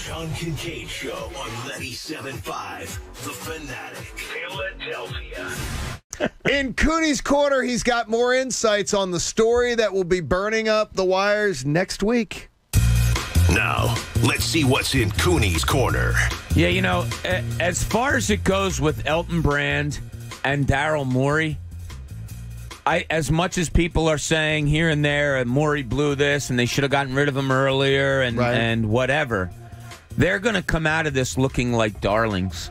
John Kincade Show on 97.5, The Fanatic, Philadelphia. In Cooney's Corner, he's got more insights on the story that will be burning up the wires next week. Now, let's see what's in Cooney's Corner. Yeah, you know, as far as it goes with Elton Brand and Daryl Morey, as much as people are saying here and there, Morey blew this and they should have gotten rid of him earlier and whatever, they're going to come out of this looking like darlings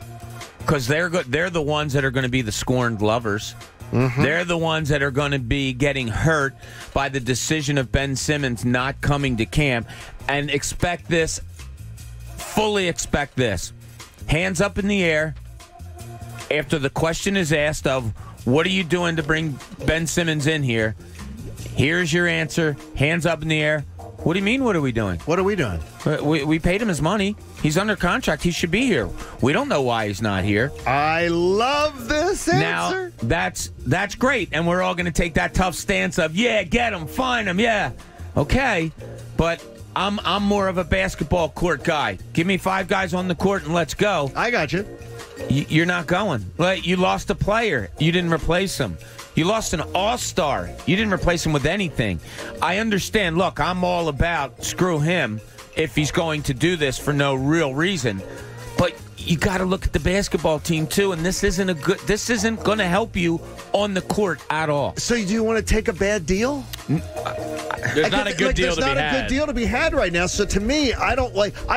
because they're the ones that are going to be the scorned lovers. Mm-hmm. They're the ones that are going to be getting hurt by the decision of Ben Simmons not coming to camp. And fully expect this. Hands up in the air after the question is asked of, what are you doing to bring Ben Simmons in here? Here's your answer. Hands up in the air. What do you mean, what are we doing? What are we doing? We paid him his money. He's under contract. He should be here. We don't know why he's not here. I love this answer. Now, that's great, and we're all going to take that tough stance of, yeah, get him, find him, yeah. Okay, but I'm more of a basketball court guy. Give me 5 guys on the court and let's go. I got you. You're not going. Like, you lost a player. You didn't replace him. You lost an all-star. You didn't replace him with anything. I understand. Look, I'm all about screw him if he's going to do this for no real reason. But you got to look at the basketball team, too, and this isn't going to help you on the court at all. So do you want to take a bad deal? There's not a good deal to be had. There's not a good deal to be had right now. So to me, I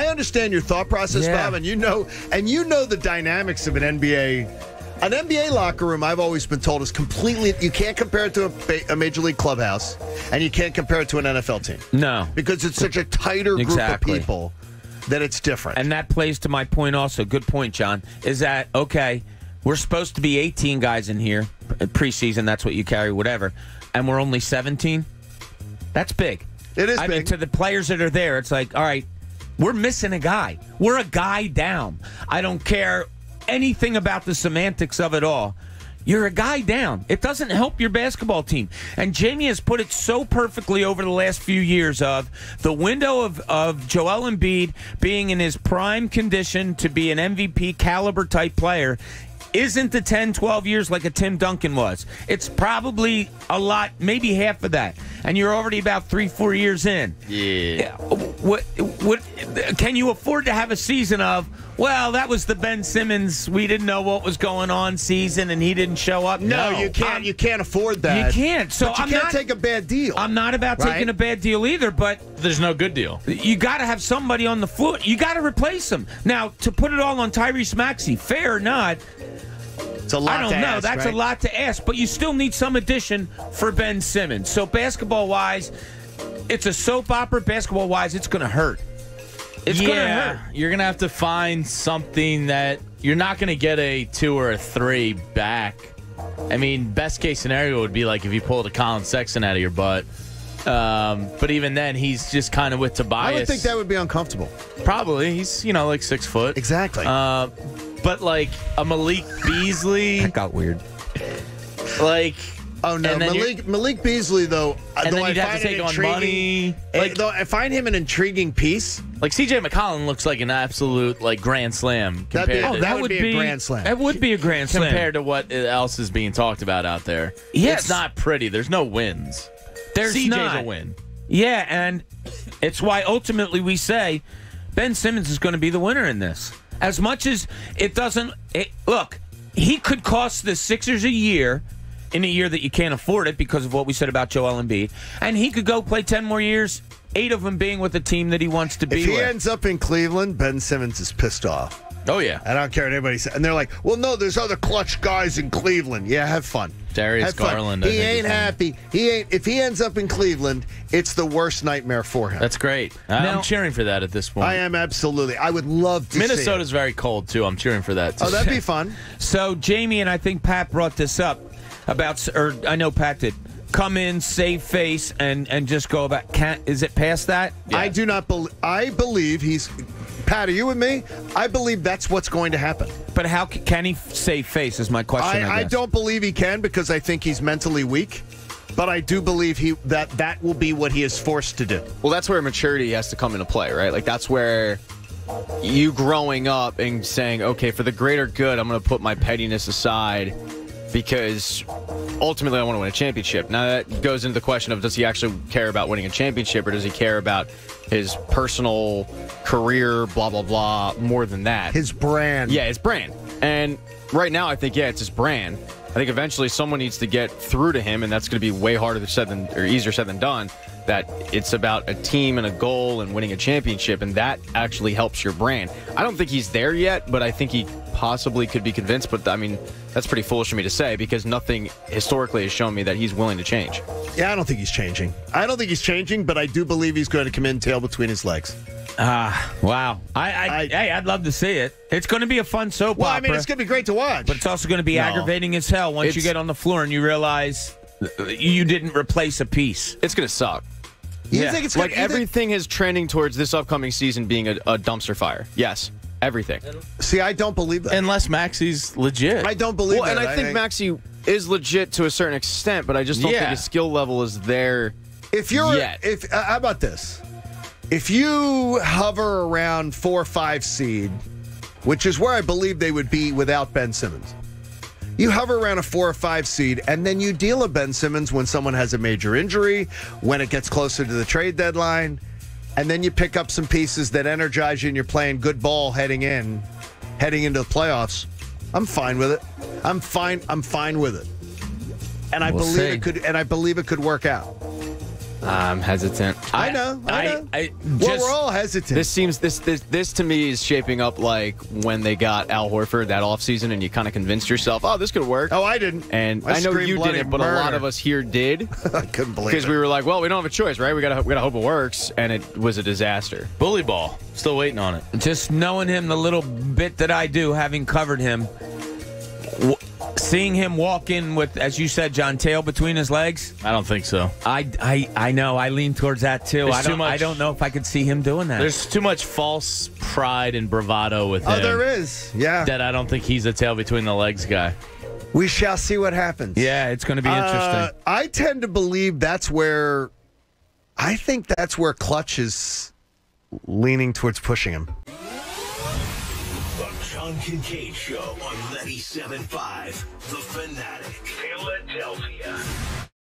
understand your thought process, Bob, and you know the dynamics of an NBA. An NBA locker room, I've always been told, is completely. You can't compare it to a major league clubhouse, and you can't compare it to an NFL team. No, because it's such a tighter group of people that it's different. And that plays to my point also. Good point, John. Is that okay? We're supposed to be 18 guys in here preseason. That's what you carry, whatever, and we're only 17. That's big. It is big. I mean, to the players that are there, it's like, all right, we're missing a guy. We're a guy down. I don't care anything about the semantics of it all. You're a guy down. It doesn't help your basketball team. And Jamie has put it so perfectly over the last few years of the window of Joel Embiid being in his prime condition to be an MVP caliber type player isn't the 10, 12 years like a Tim Duncan was. It's probably a lot, maybe half of that. And you're already about 3-4 years in. Yeah. What can you afford to have a season of, well, that was the Ben Simmons, we didn't know what was going on season and he didn't show up? No, you can't. You can't afford that. You can't. So but you can't take a bad deal. I'm not about taking a bad deal either, but there's no good deal. You got to have somebody on the floor. You got to replace him. Now, to put it all on Tyrese Maxey, fair or not, it's a lot I don't to know. ask, That's right? a lot to ask, but you still need some addition for Ben Simmons. So basketball-wise, it's a soap opera. Basketball-wise, it's going to hurt. It's going to hurt. You're going to have to find something that you're not going to get a 2 or a 3 back. I mean, best case scenario would be like if you pulled a Colin Sexton out of your butt. But even then, he's just kind of with Tobias. I would think that would be uncomfortable. Probably. He's, like 6 foot. Exactly. But like a Malik Beasley. That got weird. Like. Oh, no. Malik Beasley, though, and then you'd have to take on money. Though I find him an intriguing piece. Like, CJ McCollum looks like an absolute, grand slam. That would be a grand slam. That would be a grand slam. Compared to what else is being talked about out there. Yes. It's not pretty. There's no wins. CJ's a win. Yeah, and it's why ultimately we say Ben Simmons is going to be the winner in this. As much as it doesn't... look, he could cost the Sixers a year in a year that you can't afford it because of what we said about Joel Embiid. And he could go play 10 more years, 8 of them being with the team that he wants to be with. If he ends up in Cleveland, Ben Simmons is pissed off. Oh, yeah. I don't care what anybody says. And they're like, well, no, there's other clutch guys in Cleveland. Yeah, have fun. Darius Garland. He ain't happy. If he ends up in Cleveland, it's the worst nightmare for him. That's great. I'm cheering for that at this point. I am absolutely. I would love to see Minnesota's very cold, too. I'm cheering for that, too. Oh, that'd be fun. So, Jamie, and I think Pat brought this up about, or I know Pat did, come in, save face, and just go about. Is it past that? Yeah. I do not believe. I believe he's. Pat, are you with me? I believe that's what's going to happen. But how can he save face is my question. I don't believe he can because I think he's mentally weak. But I do believe that will be what he is forced to do. Well, that's where maturity has to come into play, right? Like, that's where you growing up and saying, okay, for the greater good, I'm going to put my pettiness aside because ultimately I want to win a championship. Now that goes into the question of, does he actually care about winning a championship, or does he care about his personal career, blah, blah, blah, more than that? His brand. Yeah, his brand. And right now I think, it's his brand. I think eventually someone needs to get through to him, and that's going to be way easier said than done, that it's about a team and a goal and winning a championship, and that actually helps your brand. I don't think he's there yet, but I think he possibly could be convinced. But, I mean, that's pretty foolish for me to say because nothing historically has shown me that he's willing to change. Yeah, I don't think he's changing. But I do believe he's going to come in tail between his legs. Wow. I'd love to see it. It's going to be a fun soap opera. Well, I mean, it's going to be great to watch. But it's also going to be aggravating as hell once you get on the floor and you realize you didn't replace a piece. It's going to suck. You think it's like everything is trending towards this upcoming season being a dumpster fire. Yes, everything. See, I don't believe that. Unless Maxi's legit. I don't believe that. And I think Maxi is legit to a certain extent, but I just don't think his skill level is there yet. How about this? If you hover around 4 or 5 seed, which is where I believe they would be without Ben Simmons, you hover around a 4 or 5 seed, and then you deal a Ben Simmons when someone has a major injury, when it gets closer to the trade deadline, and then you pick up some pieces that energize you and you're playing good ball heading into the playoffs. I'm fine with it. I'm fine with it. And I believe it could work out. I'm hesitant. I know. We're all hesitant. This to me is shaping up like when they got Al Horford that offseason and you kind of convinced yourself, oh, this could work. Oh, I didn't. And I know you didn't, but a lot of us here did. I couldn't believe it. Because we were like, well, we don't have a choice, right? We gotta hope it works, and it was a disaster. Bully ball. Still waiting on it. Just knowing him the little bit that I do, having covered him, seeing him walk in with, as you said, John, tail between his legs. I don't think so. I know. I lean towards that too. I don't know if I could see him doing that. There's too much false pride and bravado with him. Oh, there is. Yeah. That I don't think he's a tail between the legs guy. We shall see what happens. Yeah, it's going to be interesting. I tend to believe that's where Clutch is leaning towards pushing him. Kincade Show on 97.5, The Fanatic, Philadelphia.